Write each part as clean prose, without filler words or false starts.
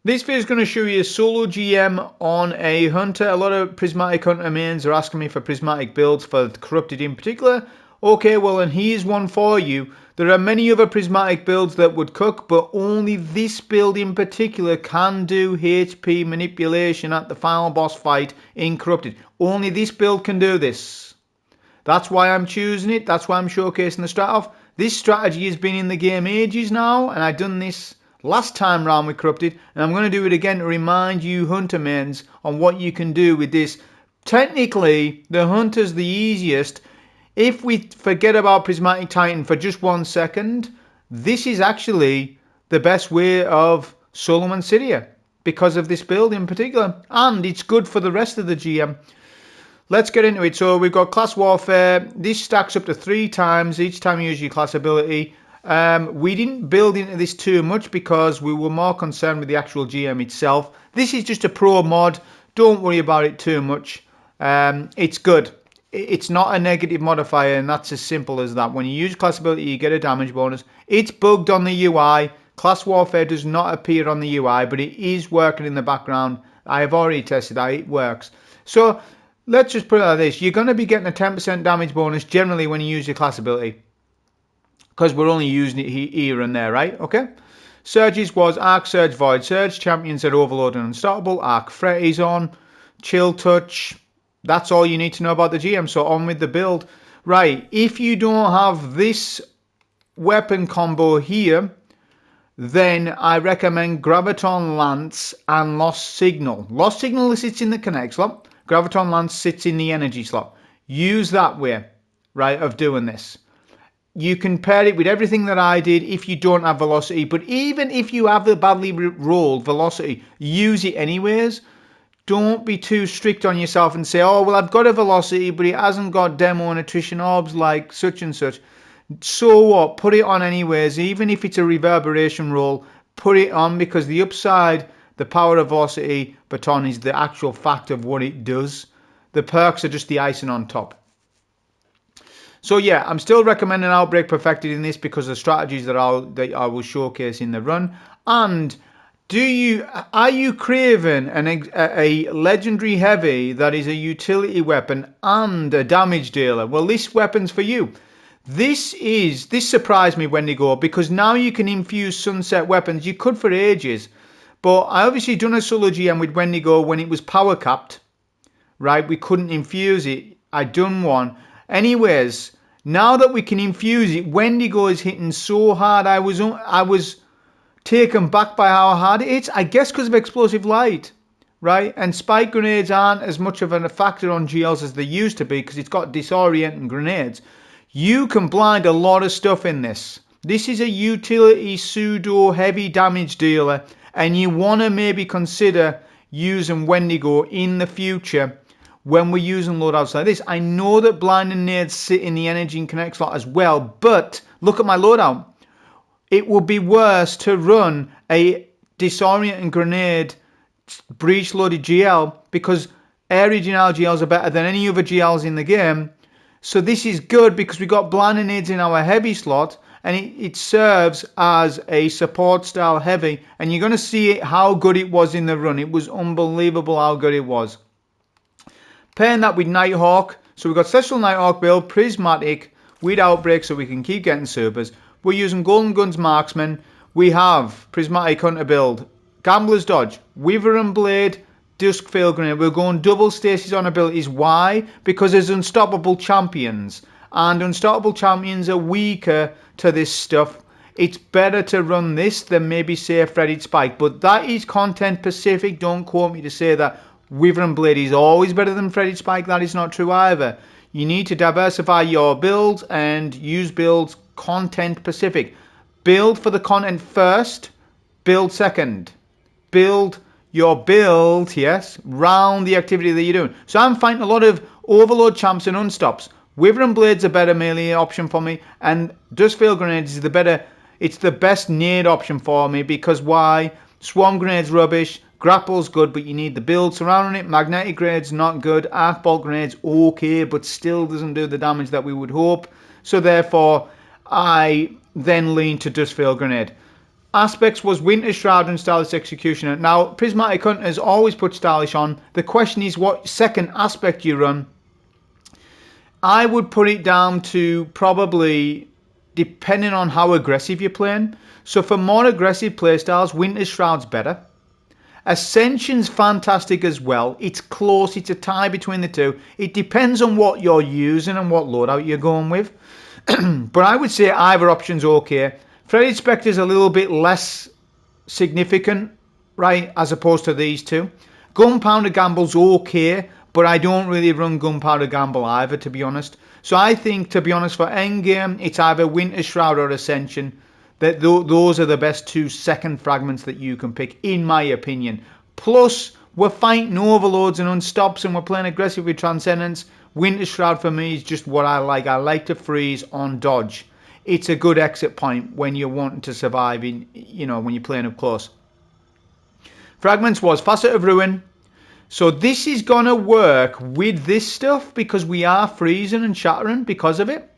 This video is going to show you a solo GM on a hunter. A lot of prismatic hunter mains are asking me for prismatic builds for corrupted in particular. Okay, well, and here's one for you. There are many other prismatic builds that would cook, but only this build in particular can do HP manipulation at the final boss fight in corrupted. Only this build can do this. That's why I'm choosing it. That's why I'm showcasing the strat off. This strategy has been in the game ages now, and I've done this last time round with corrupted, and I'm going to do it again to remind you hunter mains on what you can do with this. Technically, the hunter's the easiest. If we forget about prismatic titan for just 1 second, this is actually the best way of soloing Cydia because of this build in particular, and it's good for the rest of the GM. Let's get into it. So we've got class warfare. This stacks up to 3 times each time you use your class ability. We didn't build into this too much because we were more concerned with the actual GM itself. This is just a pro mod. Don't worry about it too much. It's good. It's not a negative modifier, and that's as simple as that. When you use class ability, you get a damage bonus. It's bugged on the UI. Class warfare does not appear on the UI, but it is working in the background. I have already tested that. It works. So let's just put it like this. You're going to be getting a 10% damage bonus generally when you use your class ability, because we're only using it here and there, right? Okay. Surges was Arc Surge, Void Surge. Champions are Overload and Unstoppable. Arc Fret is on. Chill Touch. That's all you need to know about the GM. So on with the build. Right. If you don't have this weapon combo here, then I recommend Graviton Lance and Lost Signal. Lost Signal sits in the Connect slot. Graviton Lance sits in the Energy slot. Use that way, right, of doing this. You can pair it with everything that I did if you don't have velocity. But even if you have the badly rolled velocity, use it anyways. Don't be too strict on yourself and say, oh, well, I've got a velocity, but it hasn't got demo and attrition orbs like such and such. So what? Put it on anyways. Even if it's a reverberation roll, put it on, because the upside, the power of velocity baton, is the actual fact of what it does. The perks are just the icing on top. So yeah, I'm still recommending Outbreak Perfected in this because of the strategies that I will showcase in the run. And are you craving a legendary heavy that is a utility weapon and a damage dealer? Well, this weapon's for you. This surprised me, Wendigo, because now you can infuse sunset weapons. You could for ages, but I obviously done a solo GM with Wendigo when it was power capped, right? We couldn't infuse it. I done one. Anyways, now that we can infuse it, Wendigo is hitting so hard. I was taken back by how hard it is. I guess because of explosive light, right? And spike grenades aren't as much of a factor on GLs as they used to be because it's got disorienting grenades. You can blind a lot of stuff in this. This is a utility pseudo heavy damage dealer, and you want to maybe consider using Wendigo in the future when we're using loadouts like this. I know that blinding nades sit in the energy and connect slot as well, but look at my loadout. It would be worse to run a disorienting grenade breach loaded GL because area denial GLs are better than any other GLs in the game. So this is good because we got blinding nades in our heavy slot, and it serves as a support style heavy, and you're going to see how good it was in the run. It was unbelievable how good it was. Pairing that with Nighthawk. So we've got Celestial Nighthawk build, Prismatic, with Outbreak so we can keep getting supers. We're using Golden Guns Marksman. We have Prismatic Hunter build, Gambler's Dodge, Wither and Blade, Dusk Fail Grenade. We're going double stasis on abilities. Why? Because there's Unstoppable Champions, and Unstoppable Champions are weaker to this stuff. It's better to run this than maybe say a Fretted Spike, but that is content specific. Don't quote me to say that Wither and Blade is always better than Fretted Spike. That is not true either. You need to diversify your builds and use builds content specific. Build for the content first, build second. Build your build, yes, round the activity that you're doing. So I'm fighting a lot of Overload champs and unstops. Wither and Blade's a better melee option for me, and Dusk Fail Grenades is it's the best nade option for me, because why? Swarm Grenade's rubbish. Grapple's good, but you need the build surrounding it. Magnetic Grenade's not good. Arc Bolt Grenade's okay, but still doesn't do the damage that we would hope. So therefore, I then lean to Dusk Fail Grenade. aspects was Winter Shroud and Stylish Executioner. Now, Prismatic Hunters always put Stylish on. The question is what second aspect you run. I would put it down to probably depending on how aggressive you're playing. So for more aggressive playstyles, Winter Shroud's better. Ascension's fantastic as well. It's close. It's a tie between the two. It depends on what you're using and what loadout you're going with. But I would say either option's okay. Fretted Spectre's a little bit less significant, right, as opposed to these two. Gunpowder Gamble's okay, but I don't really run Gunpowder Gamble either, to be honest. So I think, to be honest, for endgame, it's either Winter Shroud or Ascension. Those are the best two second fragments that you can pick, in my opinion. Plus, we're fighting overloads and unstops, and we're playing aggressive with Transcendence. Winter Shroud for me is just what I like. I like to freeze on dodge. It's a good exit point when you're wanting to survive in, when you're playing up close. Fragments was Facet of Ruin. So this is going to work with this stuff because we are freezing and shattering because of it.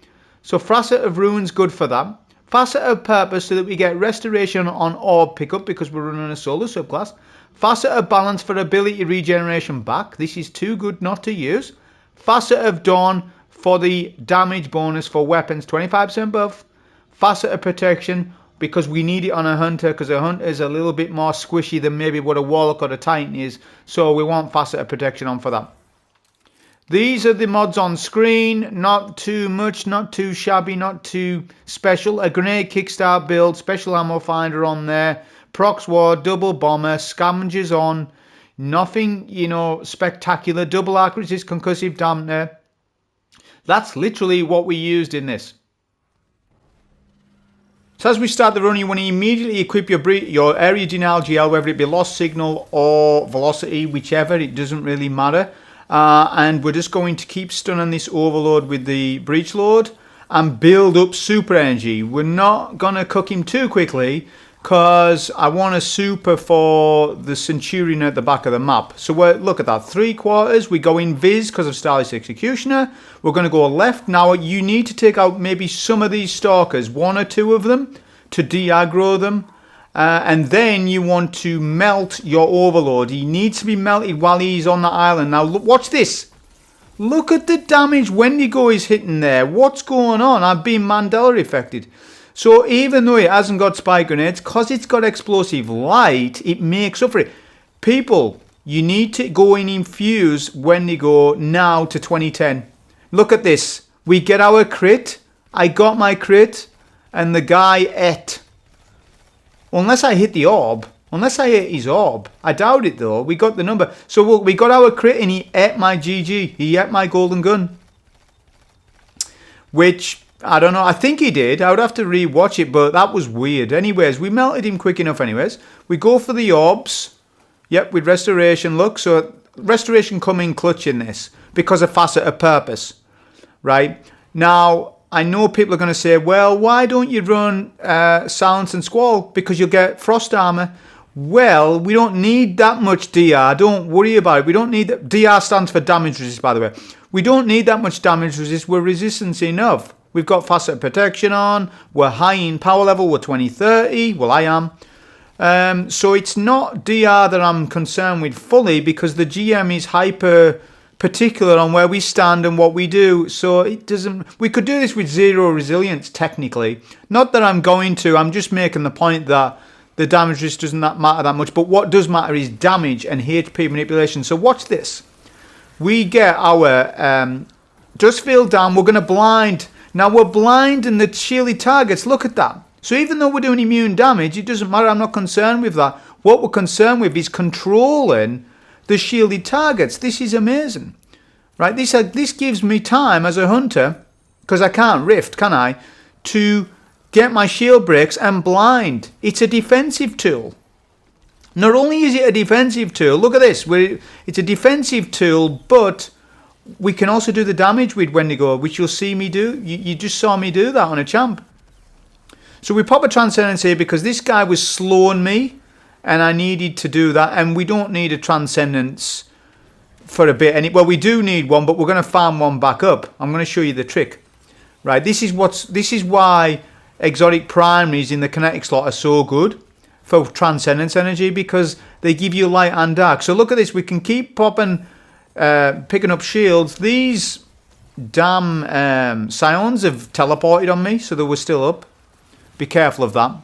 So Facet of Ruin's good for that. Facet of Purpose so that we get restoration on orb pickup because we're running a solo subclass. Facet of Balance for ability regeneration back. This is too good not to use. Facet of Dawn for the damage bonus for weapons, 25% buff. Facet of Protection because we need it on a Hunter because a Hunter is a little bit more squishy than maybe what a Warlock or a Titan is. So we want Facet of Protection on for that. These are the mods on screen. Not too much, not too shabby, not too special. A grenade kickstart build, special ammo finder on there. Prox War, double bomber, scavengers on. Nothing, spectacular. Double arc resist, concussive dampener. That's literally what we used in this. So as we start the run, you want to immediately equip your area denial GL, whether it be Lost Signal or Velocity, whichever, it doesn't really matter. And we're just going to keep stunning this Overload with the Breach Load and build up super energy. We're not going to cook him too quickly because I want a super for the Centurion at the back of the map. So look at that, 3/4. We go in Viz because of Stylish Executioner. We're going to go left. Now you need to take out maybe some of these Stalkers, 1 or 2 of them, to de-aggro them. And then you want to melt your Overlord. He needs to be melted while he's on the island. Now, look, watch this. Look at the damage Wendigo is hitting there. What's going on? I've been Mandela affected. So even though it hasn't got spike grenades, because it's got explosive light, it makes up for it. People, you need to go and infuse Wendigo now to 2010. Look at this. We get our crit. I got my crit. And the guy ate. Unless I hit the orb. Unless I hit his orb. I doubt it though. We got the number. So we got our crit and he ate my GG. He ate my golden gun. Which, I don't know. I think he did. I would have to re-watch it. But that was weird. Anyways, we melted him quick enough anyways. We go for the orbs. Yep, with Restoration. Look, so Restoration come in clutch in this. Because of Facet of Purpose. Right? Now, I know people are going to say, well, why don't you run Silence and Squall? Because you'll get Frost Armor. Well, we don't need that much DR. Don't worry about it. We don't need that. DR stands for damage resist, by the way. We don't need that much damage resist. We're resistance enough. We've got Facet Protection on. We're high in power level. We're 2030. Well, I am. So it's not DR that I'm concerned with fully because the GM is hyper particular on where we stand and what we do. So it doesn't. We could do this with 0 resilience technically. Not that I'm going to. I'm just making the point that the damage just doesn't matter that much. But what does matter is damage and HP manipulation. So watch this. We get our Dust Field down. We're going to blind. Now we're blind and the shielded targets. Look at that. So even though we're doing immune damage, it doesn't matter. I'm not concerned with that. What we're concerned with is controlling the shielded targets. This is amazing, right? This gives me time as a hunter, because I can't rift, can I, to get my shield breaks and blind. It's a defensive tool. Not only is it a defensive tool, look at this. It's a defensive tool, but we can also do the damage with Wendigo, which you'll see me do. You just saw me do that on a champ. So we pop a Transcendence here because this guy was slowing me. And I needed to do that. And we don't need a Transcendence for a bit. Well, we do need one, but we're going to farm one back up. I'm going to show you the trick. Right, this is why exotic primaries in the kinetic slot are so good. for Transcendence energy because they give you light and dark. So look at this. We can keep popping, picking up shields. These damn Scions have teleported on me, so they were still up. Be careful of that.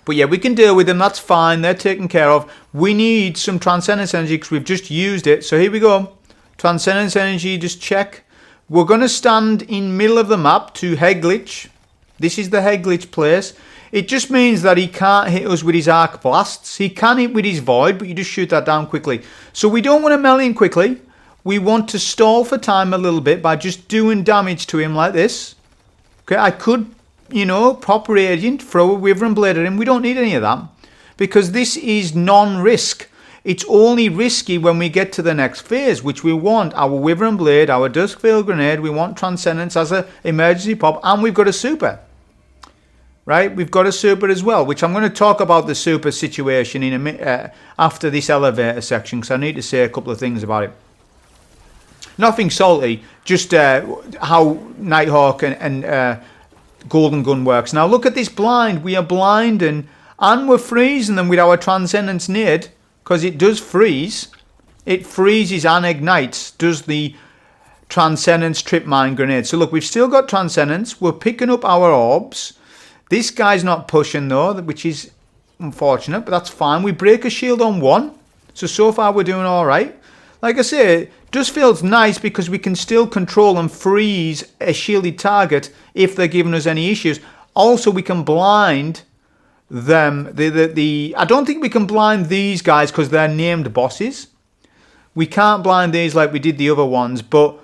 But yeah, we can deal with them. That's fine. They're taken care of. We need some Transcendence energy because we've just used it. So here we go. Transcendence energy, just check. We're going to stand in middle of the map to head glitch. This is the head glitch place. It just means that he can't hit us with his arc blasts. He can hit with his void, but you just shoot that down quickly. So we don't want to melt in quickly. We want to stall for time a little bit by just doing damage to him like this. Okay, I could, pop Radiant, throw a Wyvern Blade at him. We don't need any of that because this is non-risk. It's only risky when we get to the next phase, which we want our Wyvern Blade, our Duskveil Grenade, we want Transcendence as an emergency pop, and we've got a super. Right, we've got a super as well, which I'm going to talk about the super situation in a minute after this elevator section, because I need to say a couple of things about it. Nothing salty, just how Nighthawk and Golden Gun works. Now look at this blind. We are blinding and we're freezing them with our Transcendence Nade. Because it does freeze. It freezes and ignites. Does the Transcendence Trip Mine Grenade. So look, we've still got Transcendence. We're picking up our orbs. This guy's not pushing though, which is unfortunate. But that's fine. We break a shield on one. So far we're doing alright. Like I say, Duskveil's nice because we can still control and freeze a shielded target if they're giving us any issues. Also, we can blind them. I don't think we can blind these guys because they're named bosses. We can't blind these like we did the other ones, but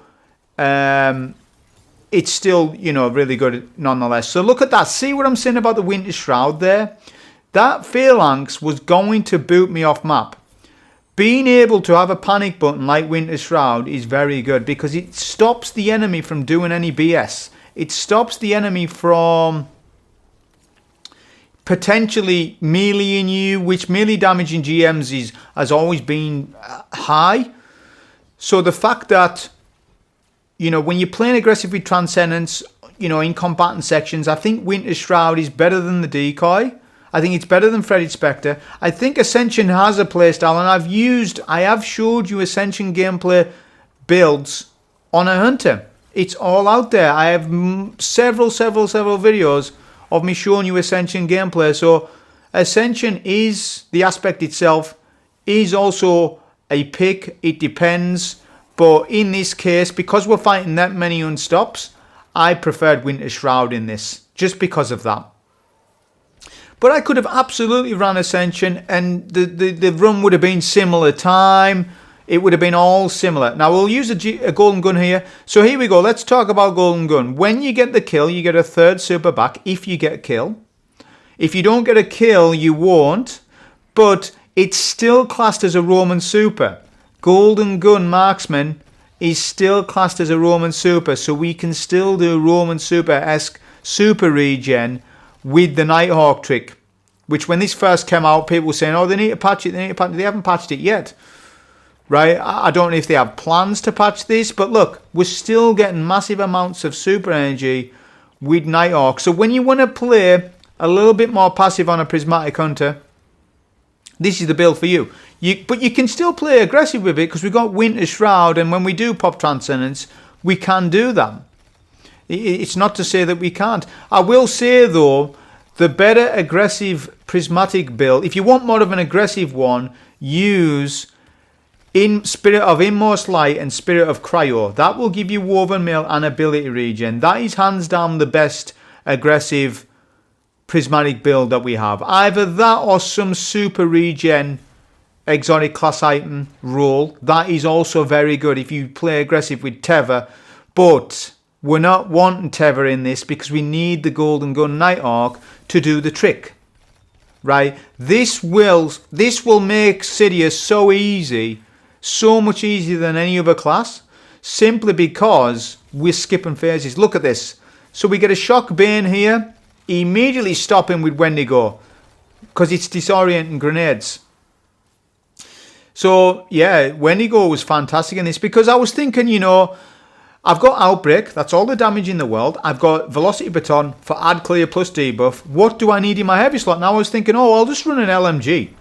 it's still, really good nonetheless. So look at that. See what I'm saying about the Winter Shroud there? That Phalanx was going to boot me off map. Being able to have a panic button like Winter Shroud is very good because it stops the enemy from doing any BS. It stops the enemy from potentially meleeing you, which melee damage in GMs has always been high. So the fact that, when you're playing aggressive with Transcendence, in combatant sections, I think Winter Shroud is better than the Decoy. I think it's better than Freddy Spectre. I think Ascension has a playstyle, and I have showed you Ascension gameplay builds on a Hunter. It's all out there. I have several videos of me showing you Ascension gameplay. So Ascension is, the aspect itself is also a pick. It depends. But in this case, because we're fighting that many unstops, I preferred Winter Shroud in this, just because of that. But I could have absolutely run Ascension and the run would have been similar time. It would have been all similar. Now we'll use a Golden Gun here. So here we go. Let's talk about Golden Gun. When you get the kill, you get a third super back if you get a kill. If you don't get a kill, you won't. But it's still classed as a Roman super. Golden Gun Marksman is still classed as a Roman super. So we can still do Roman super-esque super regen with the Nighthawk trick, which when this first came out, people were saying, oh, they need to patch it, They haven't patched it yet, right? I don't know if they have plans to patch this, but look, we're still getting massive amounts of super energy with Nighthawk. So when you want to play a little bit more passive on a Prismatic Hunter, this is the build for you. But you can still play aggressive with it because we've got Winter Shroud, and when we do pop Transcendence, we can do that. It's not to say that we can't. I will say, though, the better aggressive prismatic build, if you want more of an aggressive one, use in Spirit of Inmost Light and Spirit of Cryo. That will give you Woven Mail and ability regen. That is hands down the best aggressive prismatic build that we have. Either that or some super regen exotic class item roll. That is also very good if you play aggressive with Tether. But we're not wanting Tether in this because we need the Golden Gun Nighthawk to do the trick, right? This will make Sidious so easy, so much easier than any other class, simply because we're skipping phases. Look at this. So we get a Shock Bane here, immediately stop him with Wendigo because it's disorienting grenades. So yeah, Wendigo was fantastic in this because I was thinking, I've got Outbreak, that's all the damage in the world. I've got Velocity Baton for add clear plus debuff. What do I need in my heavy slot? Now I was thinking, oh, I'll just run an LMG.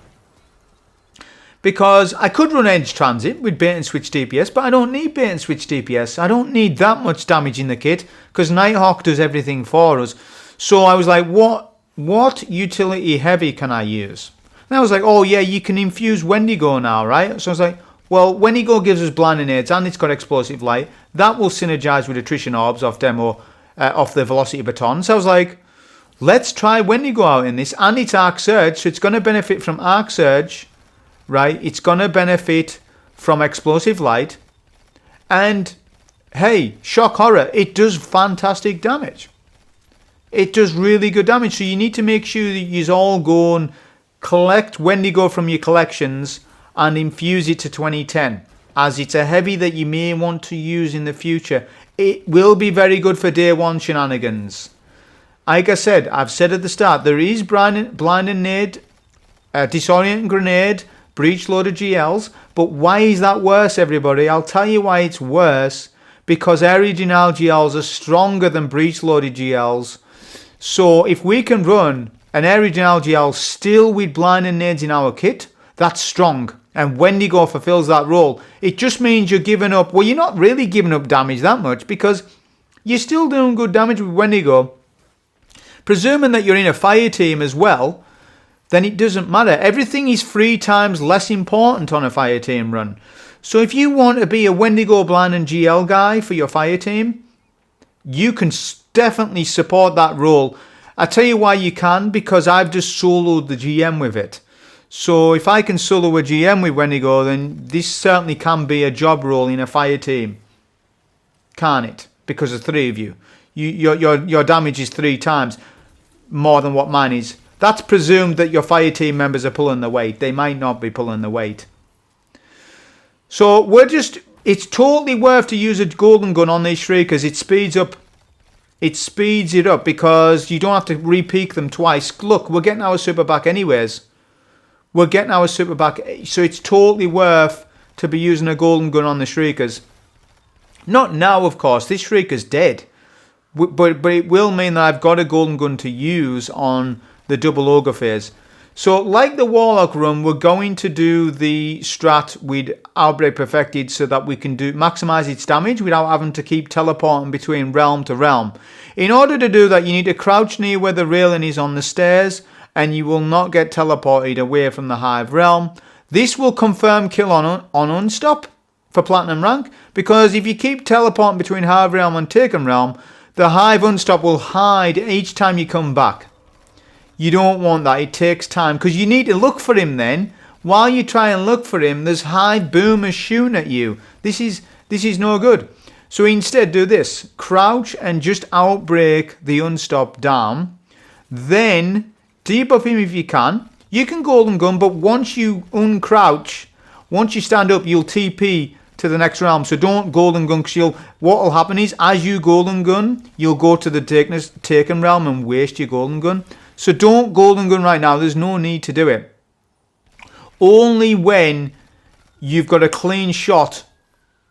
Because I could run Edge Transit with bait and switch DPS, but I don't need bait and switch DPS. I don't need that much damage in the kit, because Nighthawk does everything for us. So I was like, what utility heavy can I use? And I was like, oh yeah, you can infuse Wendigo now, right? So I was like, well, Wendigo gives us blinding aids and it's got explosive light. That will synergize with attrition orbs off off the velocity baton. So I was like, let's try Wendigo out in this, and it's Arc Surge, so it's going to benefit from Arc Surge, right? It's going to benefit from explosive light, and hey, shock horror, it does fantastic damage. It does really good damage. So you need to make sure that you all go and collect Wendigo from your collections and infuse it to 2010, as it's a heavy that you may want to use in the future. It will be very good for day one shenanigans. Like I said, I've said at the start, there is blinding nade, disorienting grenade, breach loaded GLs, but why is that worse, everybody? I'll tell you why it's worse. Because Original GLs are stronger than breach loaded GLs. So if we can run an Original GL still with blinding nades in our kit, that's strong. And Wendigo fulfills that role. It just means you're giving up, well, you're not really giving up damage that much, because you're still doing good damage with Wendigo. Presuming that you're in a fire team as well, then it doesn't matter. Everything is 3 times less important on a fire team run. So if you want to be a Wendigo blind and GL guy for your fire team, you can definitely support that role. I tell you why you can, because I've just soloed the GM with it. So if I can solo a GM with Wendigo, then this certainly can be a job role in a fire team. Can't it? Because there's 3 of you. Your damage is 3 times more than what mine is. That's presumed that your fire team members are pulling the weight. They might not be pulling the weight. So it's totally worth to use a golden gun on these shriekers. It speeds it up because you don't have to re-peak them twice. Look, we're getting our super back anyways. We're getting our super back, so it's totally worth to be using a golden gun on the shriekers. Not now, of course. This shrieker's dead, but it will mean that I've got a golden gun to use on the double ogre phase. So, like the Warlock run, we're going to do the strat with Outbreak Perfected so that we can maximize its damage without having to keep teleporting between realm to realm. In order to do that, you need to crouch near where the railing is on the stairs, and you will not get teleported away from the Hive realm. This will confirm kill on Unstop for Platinum rank, because if you keep teleporting between Hive realm and Taken realm, the Hive Unstop will hide each time you come back. You don't want that. It takes time, because you need to look for him then. While you try and look for him, there's Hive boomers shooting at you. This is no good. So instead do this. Crouch and just outbreak the Unstop down. Then debuff him if you can. You can golden gun, but once you uncrouch, once you stand up, you'll TP to the next realm. So don't golden gun, because what will happen is, as you golden gun, you'll go to the taken realm and waste your golden gun. So don't golden gun right now. There's no need to do it. Only when you've got a clean shot,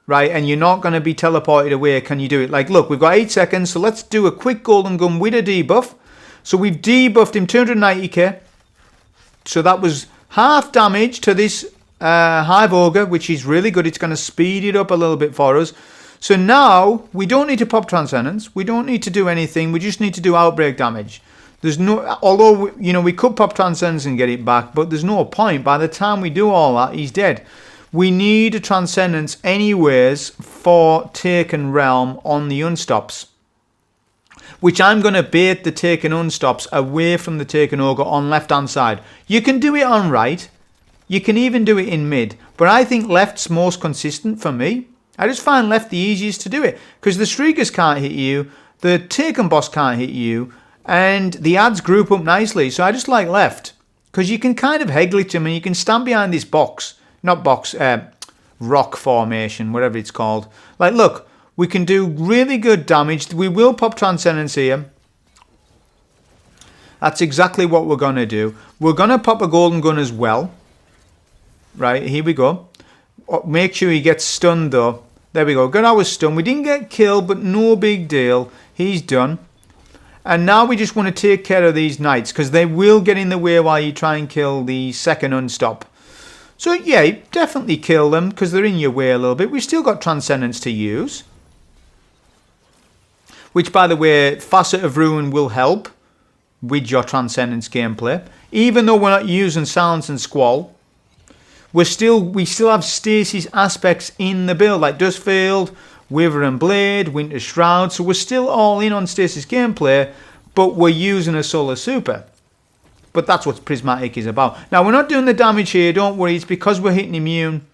right, and you're not going to be teleported away, can you do it. Like, look, we've got 8 seconds, so let's do a quick golden gun with a debuff. So we've debuffed him 290k. So that was half damage to this Hive Ogre, which is really good. It's going to speed it up a little bit for us. So now we don't need to pop Transcendence. We don't need to do anything. We just need to do outbreak damage. There's no, although, we could pop Transcendence and get it back, but there's no point. By the time we do all that, he's dead. We need a Transcendence anyways for Taken Realm on the Unstops, which I'm going to bait the Taken Unstops away from the Taken Ogre on left-hand side. You can do it on right. You can even do it in mid. But I think left's most consistent for me. I just find left the easiest to do it, because the Shriekers can't hit you, the Taken boss can't hit you, and the ads group up nicely. So I just like left, because you can kind of heglitch them and you can stand behind this rock formation, whatever it's called. Like, look, we can do really good damage. We will pop Transcendence here. That's exactly what we're going to do. We're going to pop a golden gun as well. Right, here we go. Make sure he gets stunned though. There we go. Got our stun. We didn't get killed, but no big deal. He's done. And now we just want to take care of these knights, because they will get in the way while you try and kill the second unstop. So yeah, definitely kill them, because they're in your way a little bit. We've still got Transcendence to use. Which, by the way, Facet of Ruin will help with your Transcendence gameplay. Even though we're not using Silence and Squall, we still have stasis aspects in the build, like Dustfield, Wither and Blade, Winter Shroud. So we're still all in on stasis gameplay, but we're using a Solar Super. But that's what Prismatic is about. Now, we're not doing the damage here, don't worry. It's because we're hitting immune.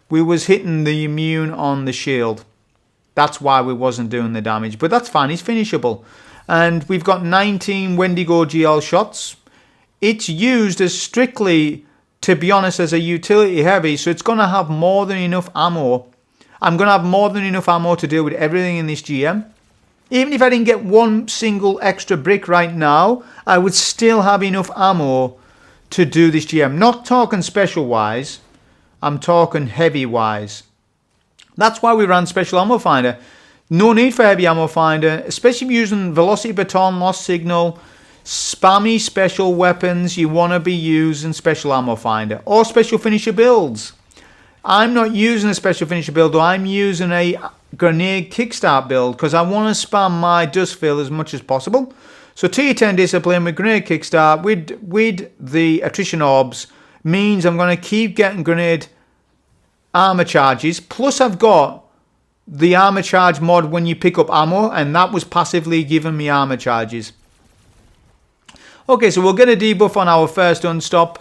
We was hitting the immune on the shield. That's why we wasn't doing the damage. But that's fine, it's finishable. And we've got 19 Wendigo GL shots. It's used as strictly, to be honest, as a utility heavy. So it's going to have more than enough ammo. I'm going to have more than enough ammo to deal with everything in this GM. Even if I didn't get one single extra brick right now, I would still have enough ammo to do this GM. Not talking special wise, I'm talking heavy wise. That's why we ran Special Ammo Finder. No need for Heavy Ammo Finder, especially if you're using Velocity Baton, Lost Signal, spammy special weapons. You want to be using Special Ammo Finder or Special Finisher builds. I'm not using a Special Finisher build, though. I'm using a Grenade Kickstart build because I want to spam my Dustfield as much as possible. So Tier 10 Discipline with Grenade Kickstart with the Attrition Orbs means I'm going to keep getting Grenade Armor Charges. Plus I've got the Armor Charge mod when you pick up ammo, and that was passively giving me Armor Charges. Okay, so we'll get a debuff on our first unstop.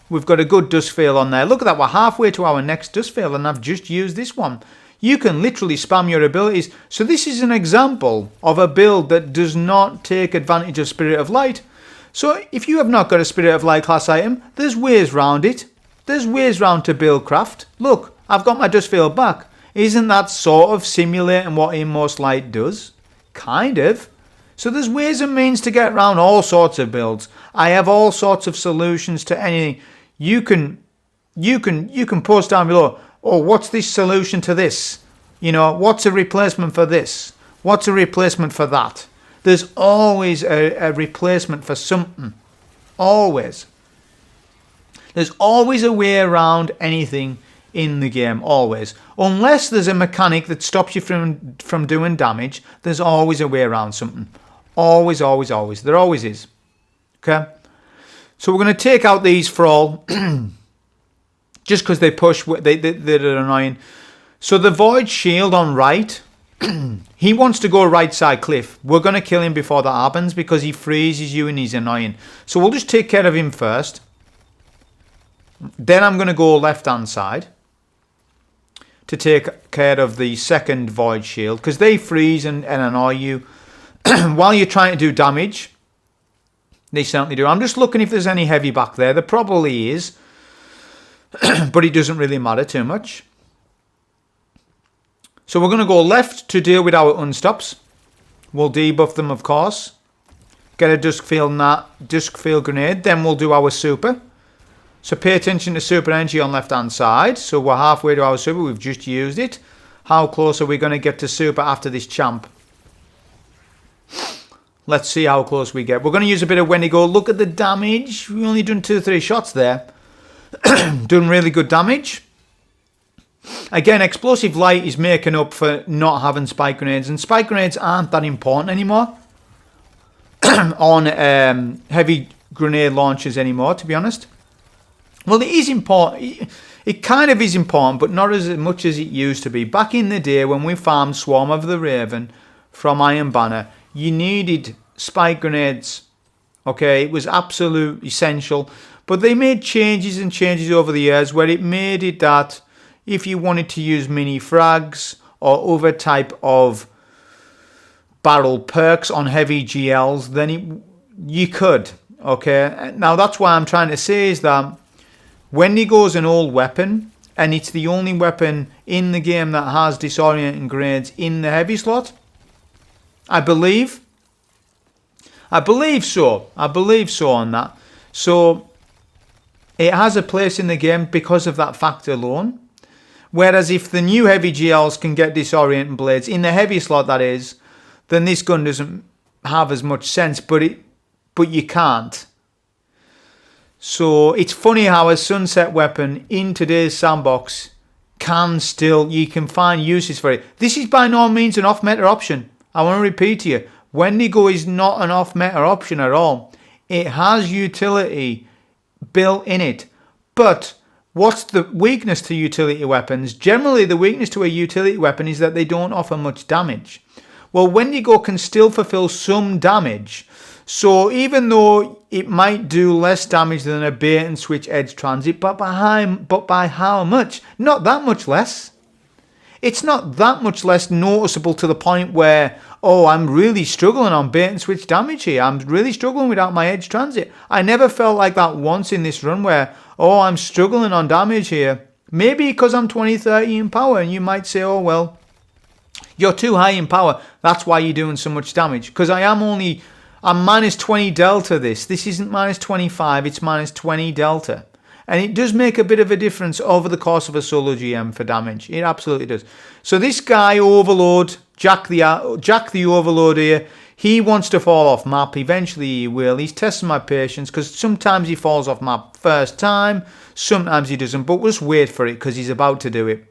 We've got a good Dustfield on there. Look at that, we're halfway to our next Dustfield and I've just used this one. You can literally spam your abilities. So this is an example of a build that does not take advantage of Spirit of Light. So if you have not got a Spirit of Light class item, there's ways round it. There's ways round to build craft. Look, I've got my Dustfield back. Isn't that sort of simulating what Inmost Light does? Kind of. So there's ways and means to get around all sorts of builds. I have all sorts of solutions to anything. You can post down below, oh, what's this solution to this? You know, what's a replacement for this? What's a replacement for that? There's always a replacement for something. Always. There's always a way around anything in the game, always. Unless there's a mechanic that stops you from doing damage, there's always a way around something. Always, always, always. There always is. Okay? So we're going to take out these for all, just because they push, they're annoying. So the Void Shield on right, he wants to go right side cliff. We're going to kill him before that happens because he freezes you and he's annoying. So we'll just take care of him first. Then I'm going to go left hand side to take care of the second Void Shield because they freeze and annoy you while you're trying to do damage. They certainly do. I'm just looking if there's any heavy back there. There probably is. But it doesn't really matter too much. So we're going to go left to deal with our unstops. We'll debuff them, of course. Get a Duskfield Grenade. Then we'll do our super. So pay attention to super energy on left hand side. So we're halfway to our super. We've just used it. How close are we going to get to super after this champ? Let's see how close we get. We're going to use a bit of Wendigo. Look at the damage. We've only done 2 or 3 shots there. Done really good damage. Again, Explosive Light is making up for not having Spike Grenades. And Spike Grenades aren't that important anymore. On heavy grenade launchers anymore, to be honest. Well, it is important. It kind of is important, but not as much as it used to be. Back in the day when we farmed Swarm of the Raven from Iron Banner, you needed spike grenades. Okay, it was absolute essential. But they made changes and changes over the years where it made it that if you wanted to use mini frags or other type of barrel perks on heavy GLs, then you could. Okay, now that's why I'm trying to say is that Wendigo's an old weapon, and it's the only weapon in the game that has disorienting grenades in the heavy slot. I believe so. I believe so on that. So it has a place in the game because of that fact alone. Whereas if the new heavy GLs can get disorienting blades, in the heavy slot that is, then this gun doesn't have as much sense, but you can't. So it's funny how a sunset weapon in today's sandbox you can find uses for it. This is by no means an off-meta option. I want to repeat to you, Wendigo is not an off-meta option at all. It has utility built in it. But what's the weakness to utility weapons? Generally, the weakness to a utility weapon is that they don't offer much damage. Well, Wendigo can still fulfill some damage. So even though it might do less damage than a bait and switch edge transit, but by how much? Not that much less. It's not that much less noticeable to the point where, oh, I'm really struggling on bait and switch damage here. I'm really struggling without my edge transit. I never felt like that once in this run where, oh, I'm struggling on damage here. Maybe because I'm 20-30 in power, and you might say, oh, well, you're too high in power. That's why you're doing so much damage. Because I'm minus 20 delta this. This isn't minus 25, it's minus 20 delta. And it does make a bit of a difference over the course of a solo GM for damage. It absolutely does. So this guy, Overload, Jack the Overload here, he wants to fall off map. Eventually he will. He's testing my patience because sometimes he falls off map first time, sometimes he doesn't. But just wait for it because he's about to do it.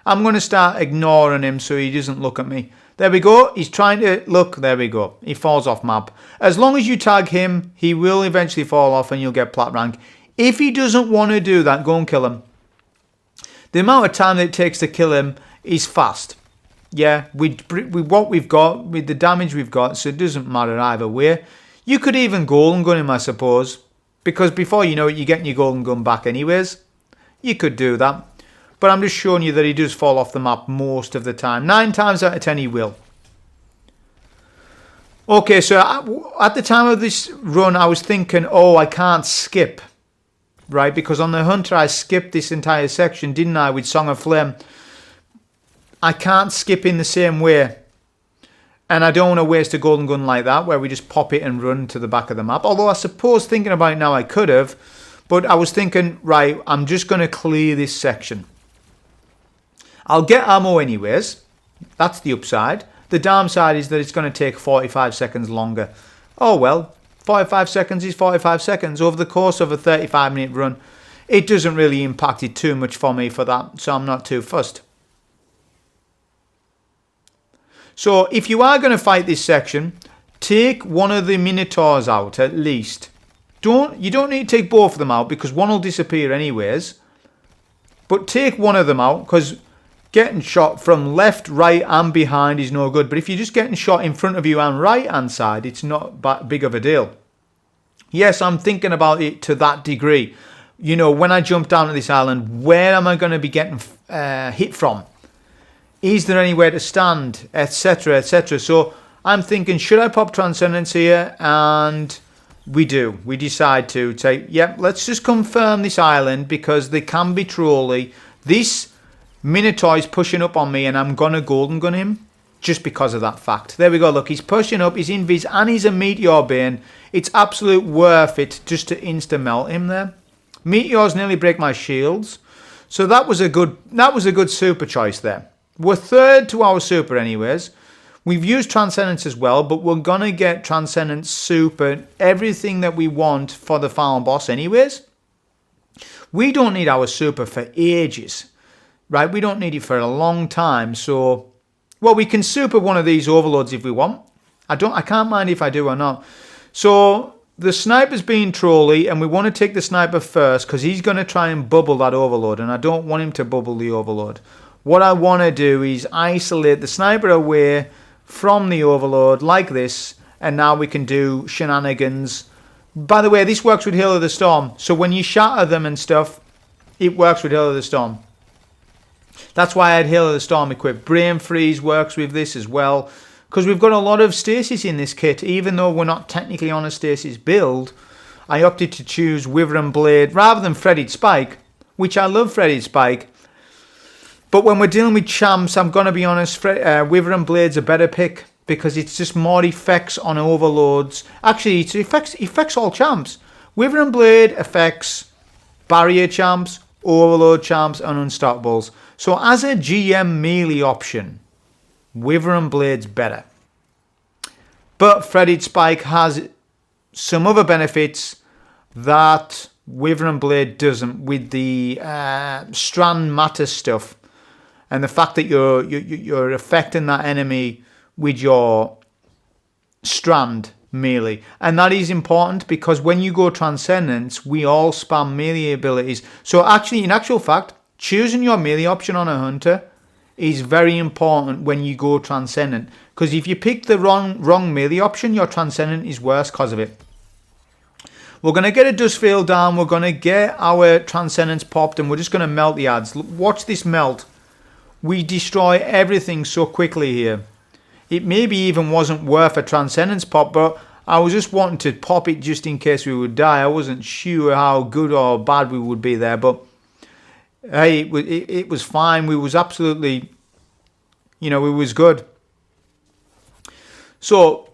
I'm going to start ignoring him so he doesn't look at me. There we go. He's trying to look. There we go. He falls off map. As long as you tag him, he will eventually fall off and you'll get plat rank. If he doesn't want to do that, go and kill him. The amount of time that it takes to kill him is fast. Yeah, with what we've got, with the damage we've got, so it doesn't matter either way. You could even golden gun him, I suppose, because before you know it, you're getting your golden gun back anyways. You could do that. But I'm just showing you that he does fall off the map most of the time. 9 times out of 10 he will. Okay, so at the time of this run, I was thinking, oh, I can't skip. Right, because on the Hunter, I skipped this entire section, didn't I, with Song of Flame. I can't skip in the same way. And I don't want to waste a golden gun like that, where we just pop it and run to the back of the map. Although I suppose, thinking about it now, I could have. But I was thinking, right, I'm just going to clear this section. I'll get ammo anyways. That's the upside. The downside is that it's going to take 45 seconds longer. Oh well, 45 seconds is 45 seconds. Over the course of a 35-minute run, it doesn't really impact it too much for me for that, so I'm not too fussed. So if you are going to fight this section, take one of the Minotaurs out at least. You don't need to take both of them out because one will disappear anyways. But take one of them out because getting shot from left, right and behind is no good. But if you're just getting shot in front of you and right hand side, it's not that big of a deal. Yes, I'm thinking about it to that degree. You know, when I jump down to this island, where am I going to be getting hit from? Is there anywhere to stand, etc, etc. So I'm thinking, should I pop Transcendence here? And we do. We decide to take, yep, let's just confirm this island because they can be trolly. This Minotaur is pushing up on me and I'm going to golden gun him just because of that fact. There we go, look, he's pushing up, he's invis and he's a Meteor Bane. It's absolute worth it just to insta-melt him there. Meteors nearly break my shields. So that was a good super choice there. We're third to our super anyways. We've used Transcendence as well, but we're going to get Transcendence super, everything that we want for the final boss anyways. We don't need our super for ages. Right, we don't need it for a long time, so well, we can super one of these overloads if we want. I can't mind if I do or not. So the sniper's being trolly, and we want to take the sniper first because he's going to try and bubble that overload, and I don't want him to bubble the overload. What I want to do is isolate the sniper away from the overload like this, and now we can do shenanigans. By the way, this works with Hail of the Storm, so when you shatter them and stuff, it works with Hail of the Storm. That's why I had Hail of the Storm equipped. Brain Freeze works with this as well. Because we've got a lot of stasis in this kit. Even though we're not technically on a stasis build, I opted to choose Wyvern Blade rather than Fretted Spike. Which I love Fretted Spike. But when we're dealing with champs, I'm going to be honest, Wyvern Blade's a better pick. Because it's just more effects on overloads. Actually, it affects all champs. Wyvern Blade affects barrier champs, overload champs and unstoppables. So as a GM melee option, Wyvern Blade's better. But Threaded Spike has some other benefits that Wyvern Blade doesn't, with the strand matter stuff, and the fact that you're affecting that enemy with your strand melee. And that is important because when you go Transcendence, we all spam melee abilities. So actually, in actual fact, choosing your melee option on a hunter is very important when you go Transcendent, because if you pick the wrong melee option, your Transcendent is worse because of it. We're going to get a Dustfield down, we're going to get our Transcendence popped, and we're just going to melt the ads. Watch this melt. We destroy everything so quickly here. It maybe even wasn't worth a Transcendence pop, but I was just wanting to pop it just in case we would die. I wasn't sure how good or bad we would be there, but hey, it was fine. We was absolutely, it was good. So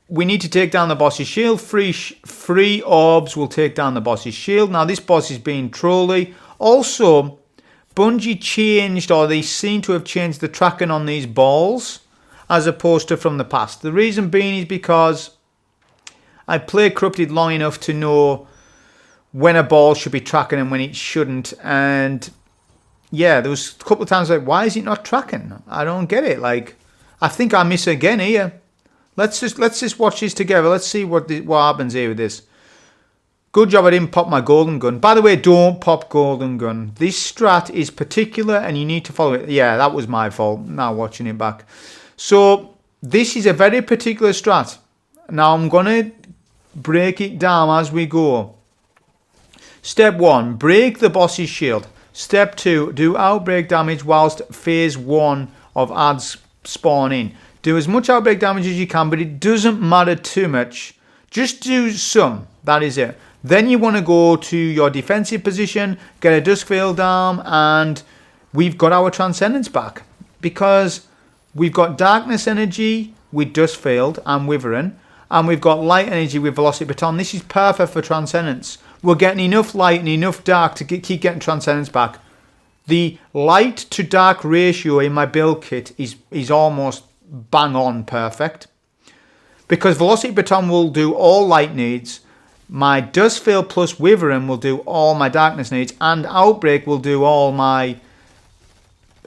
we need to take down the boss's shield. Free orbs will take down the boss's shield. Now this boss is being trolly. Also, Bungie changed, or they seem to have changed the tracking on these balls as opposed to from the past. The reason being is because I played Corrupted long enough to know when a ball should be tracking and when it shouldn't. And yeah, there was a couple of times like, why is it not tracking? I don't get it. Like, I think I miss again here. Let's just watch this together. Let's see what happens here with this. Good job I didn't pop my golden gun. By the way, don't pop golden gun. This strat is particular and you need to follow it. Yeah, that was my fault. Now watching it back. So this is a very particular strat. Now I'm going to break it down as we go. Step 1, break the boss's shield. Step 2, do outbreak damage whilst phase 1 of ads spawn in. Do as much outbreak damage as you can, but it doesn't matter too much. Just do some. That is it. Then you want to go to your defensive position, get a Duskveil down, and we've got our Transcendence back. Because we've got Darkness Energy with Duskveil and Wyvern, and we've got Light Energy with Velocity Baton. This is perfect for Transcendence. We're getting enough light and enough dark to keep getting Transcendence back. The light to dark ratio in my build kit is almost bang on perfect. Because Velocity Baton will do all light needs. My Duskveil plus Wyvern will do all my darkness needs, and Outbreak will do all my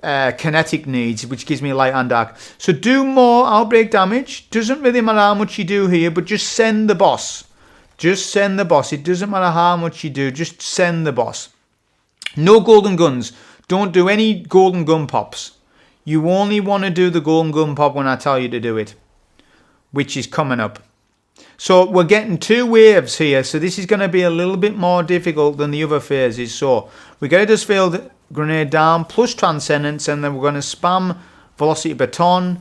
kinetic needs, which gives me light and dark. So do more outbreak damage. Doesn't really matter how much you do here, but just send the boss. Just send the boss. It doesn't matter how much you do, just send the boss. No golden guns. Don't do any golden gun pops. You only want to do the golden gun pop when I tell you to do it, which is coming up. So we're getting 2 waves here, so this is going to be a little bit more difficult than the other phases. So we get a Duskveil grenade down plus Transcendence, and then we're going to spam Velocity Baton.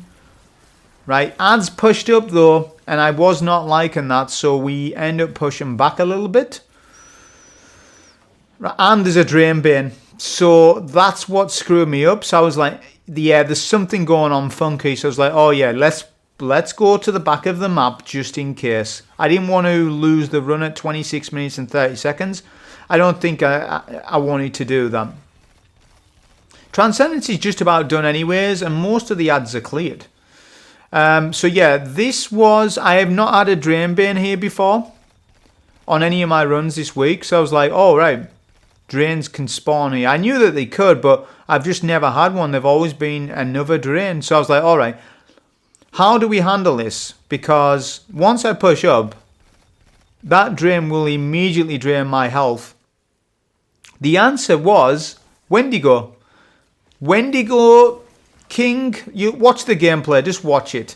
Right, ads pushed up though, and I was not liking that, so we end up pushing back a little bit. Right, and there's a Drain Bane, so that's what screwed me up. So I was like, yeah, there's something going on funky. So I was like, oh yeah, let's go to the back of the map just in case. I didn't want to lose the run at 26 minutes and 30 seconds. I don't think I wanted to do that. Transcendence is just about done anyways, and most of the ads are cleared. So yeah, this was, I have not had a Drain Bane here before on any of my runs this week. So I was like, oh right, drains can spawn here. I knew that they could, but I've just never had one. They've always been another drain. So I was like, all right, how do we handle this? Because once I push up, that drain will immediately drain my health. The answer was Wendigo. Wendigo King, you watch the gameplay, just watch it.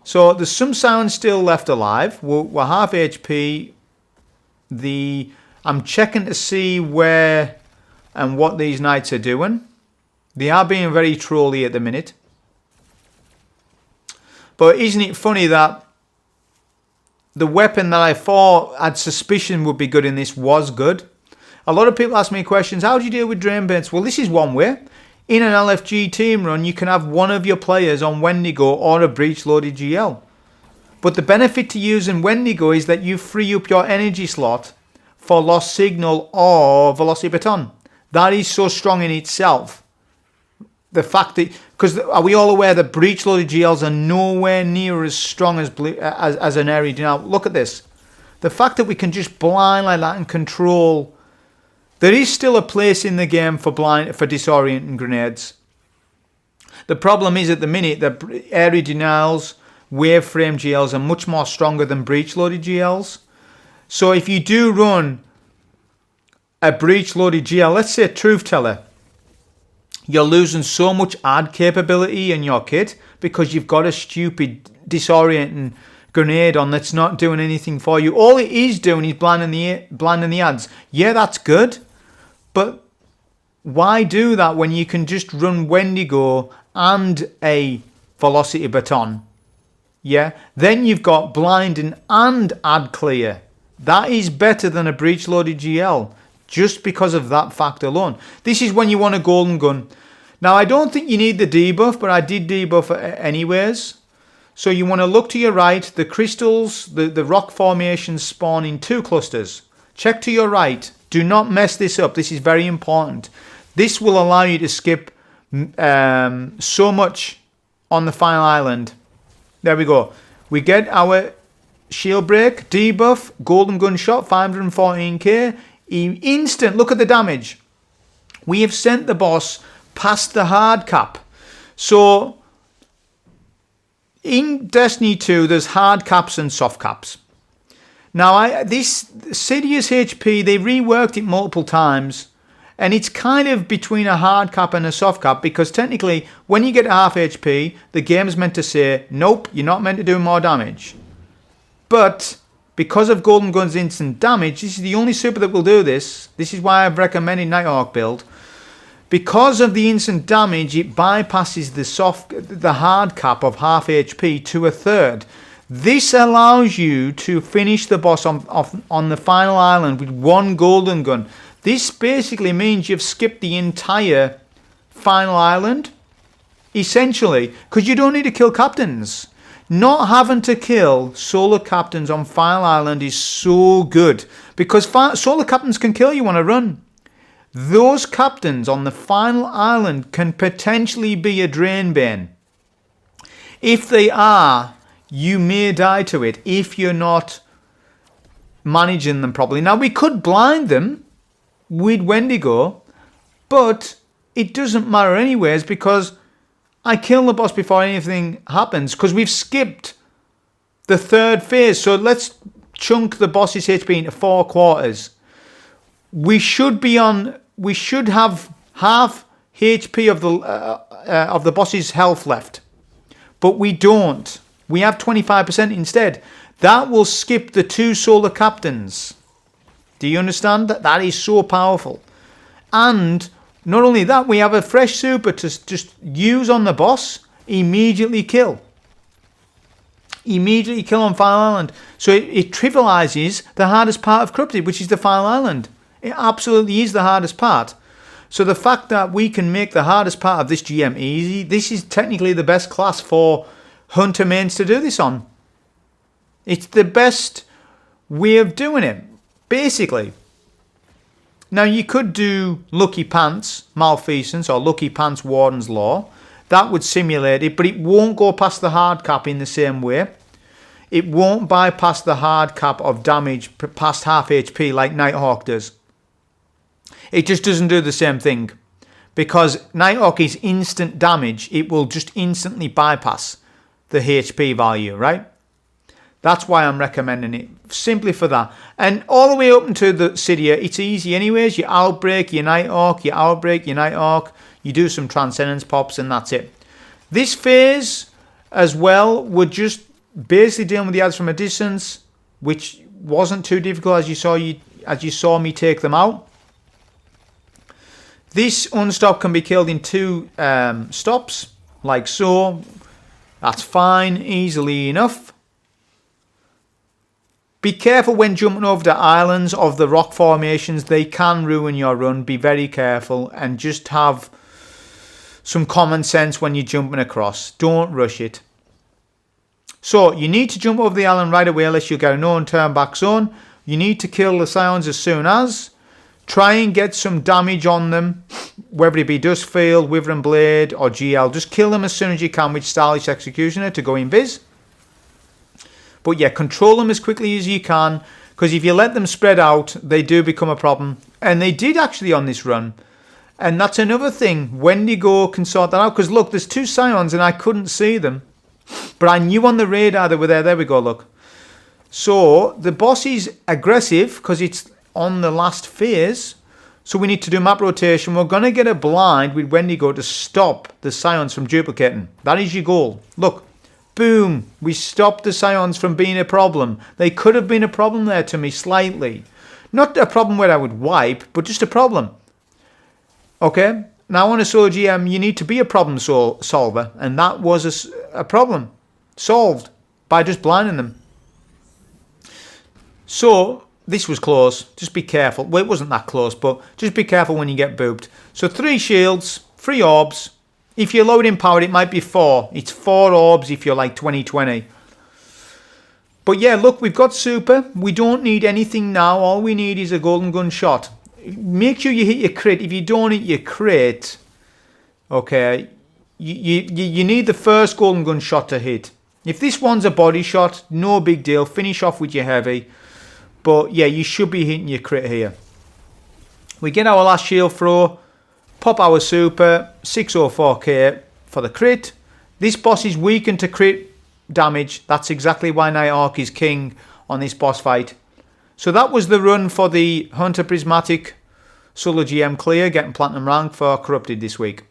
So there's some sound still left alive. We're half HP. I'm checking to see where and what these knights are doing. They are being very trolly at the minute. But isn't it funny that the weapon that I thought had suspicion would be good in this was good? A lot of people ask me questions, how do you deal with Drain Banes? Well, this is one way. In an LFG team run, you can have one of your players on Wendigo or a breach loaded GL. But the benefit to using Wendigo is that you free up your energy slot for Lost Signal or Velocity Baton. That is so strong in itself. the fact that, because are we all aware that breech loaded GLs are nowhere near as strong as an area denial? Look at this. The fact that we can just blind like that and control. There is still a place in the game for disorienting grenades. The problem is at the minute that area denials, waveframe GLs are much more stronger than breech loaded GLs. So if you do run a breech loaded GL, let's say Truth Teller, you're losing so much ad capability in your kit because you've got a stupid disorienting grenade on that's not doing anything for you. All it is doing is blinding the ads. Yeah, that's good, but why do that when you can just run Wendigo and a velocity baton? Yeah, then you've got blinding and ad clear. That is better than a breech loaded GL. Just because of that fact alone. This is when you want a golden gun. Now, I don't think you need the debuff, but I did debuff it anyways. So you want to look to your right. The crystals, the rock formations spawn in 2 clusters. Check to your right. Do not mess this up. This is very important. This will allow you to skip so much on the final island. There we go. We get our shield break, debuff, golden gun shot, 514k. Instant, look at the damage. We have sent the boss past the hard cap. So in Destiny 2 there's hard caps and soft caps. Now this Sidious HP, they reworked it multiple times, and it's kind of between a hard cap and a soft cap, because technically when you get half HP the game's meant to say nope, you're not meant to do more damage. But because of Golden Gun's instant damage, this is the only super that will do this. This is why I've recommended Nighthawk build. Because of the instant damage, it bypasses the hard cap of half HP to a third. This allows you to finish the boss on the final island with 1 golden gun. This basically means you've skipped the entire final island, essentially, because you don't need to kill captains. Not having to kill solo captains on Final Island is so good, because solo captains can kill you on a run. Those captains on the final island can potentially be a drain bane. If they are, you may die to it if you're not managing them properly. Now, we could blind them with Wendigo, but it doesn't matter anyways, because I kill the boss before anything happens, because we've skipped the 3rd phase. So let's chunk the boss's HP into 4 quarters. We should have half HP of the boss's health left, but we don't. We have 25% instead. That will skip the 2 solar captains. Do you understand? That is so powerful. And not only that, we have a fresh super to just use on the boss, immediately kill. Immediately kill on Final Island. So it trivializes the hardest part of Corrupted, which is the Final Island. It absolutely is the hardest part. So the fact that we can make the hardest part of this GM easy, this is technically the best class for Hunter mains to do this on. It's the best way of doing it, basically. Now, you could do Lucky Pants Malfeasance or Lucky Pants Warden's Law. That would simulate it, but it won't go past the hard cap in the same way. It won't bypass the hard cap of damage past half HP like Nighthawk does. It just doesn't do the same thing. Because Nighthawk is instant damage, it will just instantly bypass the HP value, right? That's why I'm recommending it, simply for that. And all the way up into the Cydia, it's easy anyways. You Outbreak, your Nighthawk, you Outbreak, your Nighthawk. You do some Transcendence pops and that's it. This phase as well would just basically deal with the ads from a distance, which wasn't too difficult as you saw me take them out. This unstop can be killed in 2 stops, like so. That's fine, easily enough. Be careful when jumping over the islands of the rock formations. They can ruin your run. Be very careful and just have some common sense when you're jumping across. Don't rush it. So you need to jump over the island right away unless you get a no turn back zone. You need to kill the Scions as soon as. Try and get some damage on them, whether it be Dustfield, Wither and Blade, or GL. Just kill them as soon as you can with Stylish Executioner to go invis. But yeah, control them as quickly as you can, because if you let them spread out, they do become a problem. And they did actually on this run. And that's another thing. Wendigo can sort that out, because look, there's 2 Scions and I couldn't see them. But I knew on the radar they were there. There we go, look. So the boss is aggressive because it's on the last phase. So we need to do map rotation. We're going to get a blind with Wendigo to stop the Scions from duplicating. That is your goal. Look, boom. We stopped the Scions from being a problem. They could have been a problem there to me slightly. Not a problem where I would wipe, but just a problem. Okay? Now on a solo GM, you need to be a problem solver. And that was a problem solved by just blinding them. So this was close. Just be careful. Well, it wasn't that close, but just be careful when you get booped. So 3 shields, 3 orbs. If you're load empowered, it might be 4. It's 4 orbs if you're like 2020. But yeah, look, we've got super. We don't need anything now. All we need is a golden gun shot. Make sure you hit your crit. If you don't hit your crit, okay, you need the first golden gun shot to hit. If this one's a body shot, no big deal. Finish off with your heavy. But yeah, you should be hitting your crit here. We get our last shield throw, pop our super, 604k for the crit. This boss is weakened to crit damage. That's exactly why Nighthawk is king on this boss fight. So that was the run for the Hunter Prismatic Solo GM clear, getting platinum rank for Corrupted this week.